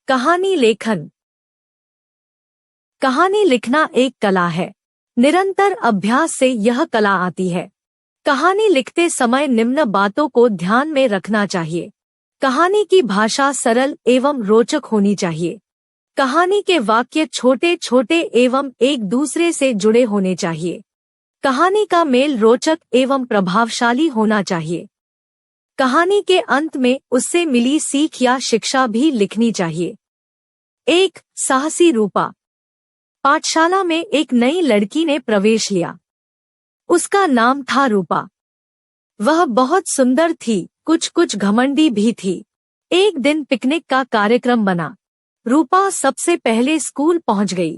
कहानी लेखन। कहानी लिखना एक कला है। निरंतर अभ्यास से यह कला आती है। कहानी लिखते समय निम्न बातों को ध्यान में रखना चाहिए। कहानी की भाषा सरल एवं रोचक होनी चाहिए। कहानी के वाक्य छोटे छोटे एवं एक दूसरे से जुड़े होने चाहिए। कहानी का मेल रोचक एवं प्रभावशाली होना चाहिए। कहानी के अंत में उससे मिली सीख या शिक्षा भी लिखनी चाहिए। एक साहसी रूपा। पाठशाला में एक नई लड़की ने प्रवेश लिया। उसका नाम था रूपा। वह बहुत सुंदर थी, कुछ घमंडी भी थी। एक दिन पिकनिक का कार्यक्रम बना। रूपा सबसे पहले स्कूल पहुंच गई।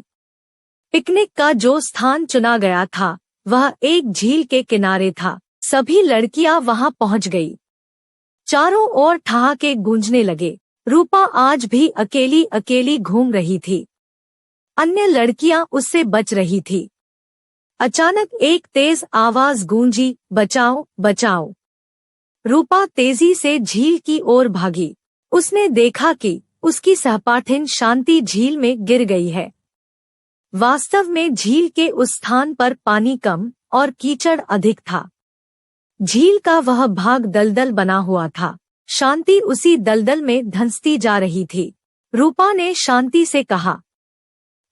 पिकनिक का जो स्थान चुना गया था वह एक झील के किनारे था। सभी लड़कियां वहां पहुंच गई। चारों ओर ठहाके गूंजने लगे। रूपा आज भी अकेली अकेली घूम रही थी। अन्य लड़कियां उससे बच रही थी। अचानक एक तेज आवाज गूंजी, बचाओ बचाओ। रूपा तेजी से झील की ओर भागी। उसने देखा कि उसकी सहपाठिन शांति झील में गिर गई है। वास्तव में झील के उस स्थान पर पानी कम और कीचड़ अधिक था। झील का वह भाग दलदल बना हुआ था। शांति उसी दलदल में धंसती जा रही थी। रूपा ने शांति से कहा,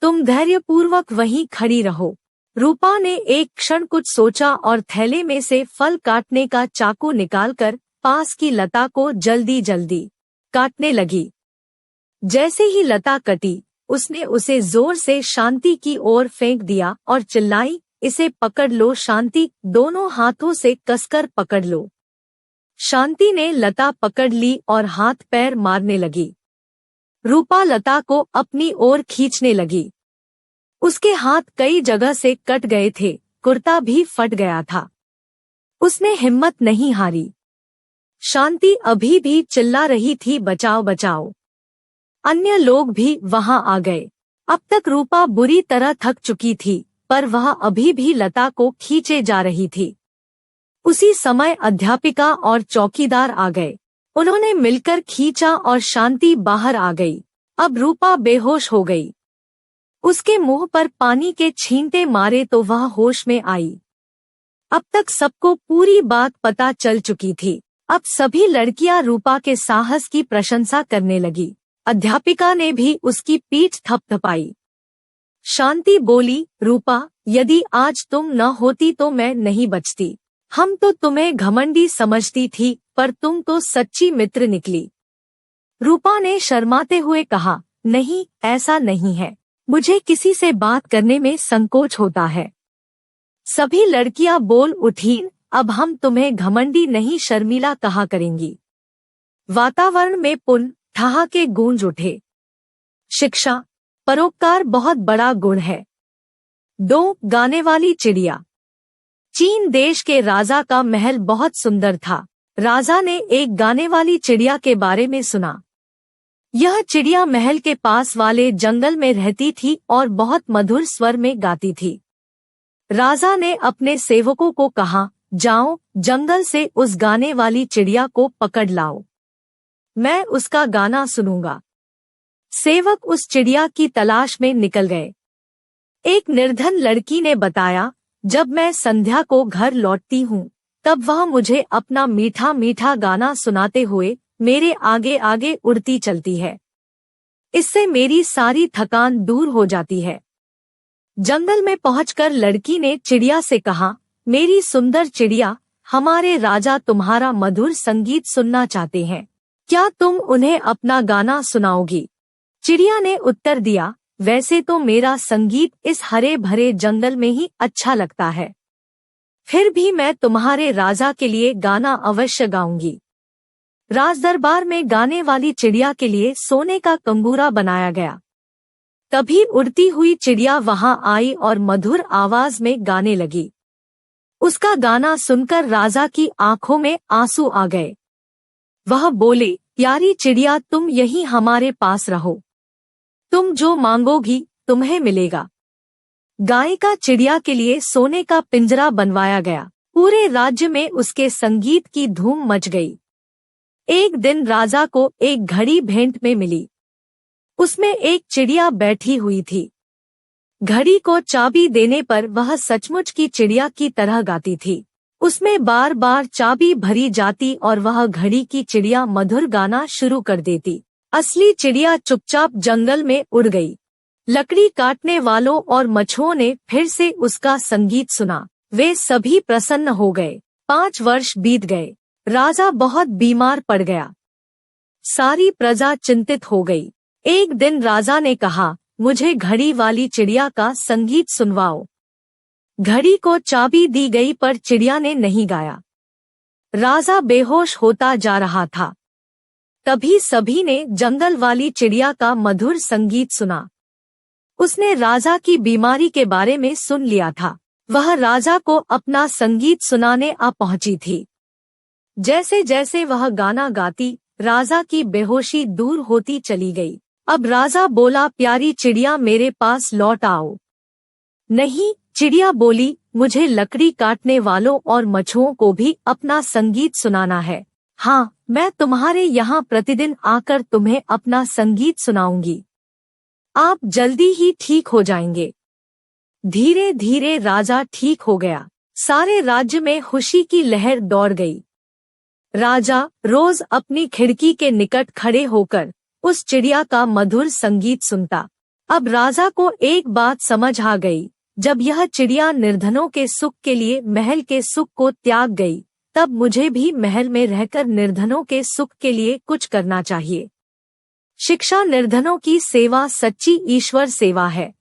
तुम धैर्यपूर्वक वहीं खड़ी रहो। रूपा ने एक क्षण कुछ सोचा और थैले में से फल काटने का चाकू निकालकर पास की लता को जल्दी जल्दी काटने लगी। जैसे ही लता कटी, उसने उसे जोर से शांति की ओर फेंक दिया और चिल्लाई, इसे पकड़ लो शांति, दोनों हाथों से कसकर पकड़ लो। शांति ने लता पकड़ ली और हाथ पैर मारने लगी। रूपा लता को अपनी ओर खींचने लगी। उसके हाथ कई जगह से कट गए थे, कुर्ता भी फट गया था। उसने हिम्मत नहीं हारी। शांति अभी भी चिल्ला रही थी, बचाओ बचाओ। अन्य लोग भी वहां आ गए। अब तक रूपा बुरी तरह थक चुकी थी, पर वह अभी भी लता को खींचे जा रही थी। उसी समय अध्यापिका और चौकीदार आ गए। उन्होंने मिलकर खींचा और शांति बाहर आ गई। अब रूपा बेहोश हो गई। उसके मुंह पर पानी के छींटे मारे तो वह होश में आई। अब तक सबको पूरी बात पता चल चुकी थी। अब सभी लड़कियां रूपा के साहस की प्रशंसा करने लगी। अध्यापिका ने भी उसकी पीठ थपथपाई। शांति बोली, रूपा, यदि आज तुम न होती तो मैं नहीं बचती। हम तो तुम्हें घमंडी समझती थी, पर तुम तो सच्ची मित्र निकली। रूपा ने शर्माते हुए कहा, नहीं, ऐसा नहीं है। मुझे किसी से बात करने में संकोच होता है। सभी लड़कियां बोल उठीं, अब हम तुम्हें घमंडी नहीं शर्मीला कहा करेंगी। वातावरण में पुन ठहाके गूंज उठे। शिक्षा, परोपकार बहुत बड़ा गुण है। 2 गाने वाली चिड़िया। चीन देश के राजा का महल बहुत सुंदर था। राजा ने एक गाने वाली चिड़िया के बारे में सुना। यह चिड़िया महल के पास वाले जंगल में रहती थी और बहुत मधुर स्वर में गाती थी। राजा ने अपने सेवकों को कहा, जाओ जंगल से उस गाने वाली चिड़िया को पकड़ लाओ। मैं उसका गाना सुनूंगा। सेवक उस चिड़िया की तलाश में निकल गए। एक निर्धन लड़की ने बताया, जब मैं संध्या को घर लौटती हूँ, तब वह मुझे अपना मीठा मीठा गाना सुनाते हुए मेरे आगे आगे उड़ती चलती है। इससे मेरी सारी थकान दूर हो जाती है। जंगल में पहुंचकर लड़की ने चिड़िया से कहा, मेरी सुंदर चिड़िया, हमारे राजा तुम्हारा मधुर संगीत सुनना चाहते हैं। क्या तुम उन्हें अपना गाना सुनाओगी? चिड़िया ने उत्तर दिया, वैसे तो मेरा संगीत इस हरे भरे जंगल में ही अच्छा लगता है, फिर भी मैं तुम्हारे राजा के लिए गाना अवश्य गाऊंगी। राजदरबार में गाने वाली चिड़िया के लिए सोने का कंगूरा बनाया गया। तभी उड़ती हुई चिड़िया वहां आई और मधुर आवाज में गाने लगी। उसका गाना सुनकर राजा की आंखों में आंसू आ गए। वह बोले, प्यारी चिड़िया, तुम यहीं हमारे पास रहो। तुम जो मांगोगी तुम्हें मिलेगा। गायिका चिड़िया के लिए सोने का पिंजरा बनवाया गया। पूरे राज्य में उसके संगीत की धूम मच गई। एक दिन राजा को एक घड़ी भेंट में मिली। उसमें एक चिड़िया बैठी हुई थी। घड़ी को चाबी देने पर वह सचमुच की चिड़िया की तरह गाती थी। उसमें बार बार चाबी भरी जाती और वह घड़ी की चिड़िया मधुर गाना शुरू कर देती। असली चिड़िया चुपचाप जंगल में उड़ गई। लकड़ी काटने वालों और मछुओं ने फिर से उसका संगीत सुना। वे सभी प्रसन्न हो गए। 5 वर्ष बीत गए। राजा बहुत बीमार पड़ गया। सारी प्रजा चिंतित हो गई। एक दिन राजा ने कहा, मुझे घड़ी वाली चिड़िया का संगीत सुनवाओ। घड़ी को चाबी दी गई पर चिड़िया ने नहीं गाया। राजा बेहोश होता जा रहा था। तभी सभी ने जंगल वाली चिड़िया का मधुर संगीत सुना। उसने राजा की बीमारी के बारे में सुन लिया था। वह राजा को अपना संगीत सुनाने आ पहुंची थी। जैसे जैसे वह गाना गाती, राजा की बेहोशी दूर होती चली गई। अब राजा बोला, प्यारी चिड़िया मेरे पास लौट आओ। नहीं, चिड़िया बोली, मुझे लकड़ी काटने वालों और मछुओं को भी अपना संगीत सुनाना है। हाँ, मैं तुम्हारे यहाँ प्रतिदिन आकर तुम्हें अपना संगीत सुनाऊंगी। आप जल्दी ही ठीक हो जाएंगे। धीरे धीरे राजा ठीक हो गया। सारे राज्य में खुशी की लहर दौड़ गई। राजा रोज अपनी खिड़की के निकट खड़े होकर उस चिड़िया का मधुर संगीत सुनता। अब राजा को एक बात समझ आ गई, जब यह चिड़िया निर्धनों के सुख के लिए महल के सुख को त्याग गई, तब मुझे भी महल में रहकर निर्धनों के सुख के लिए कुछ करना चाहिए। शिक्षा निर्धनों की सेवा सच्ची ईश्वर सेवा है।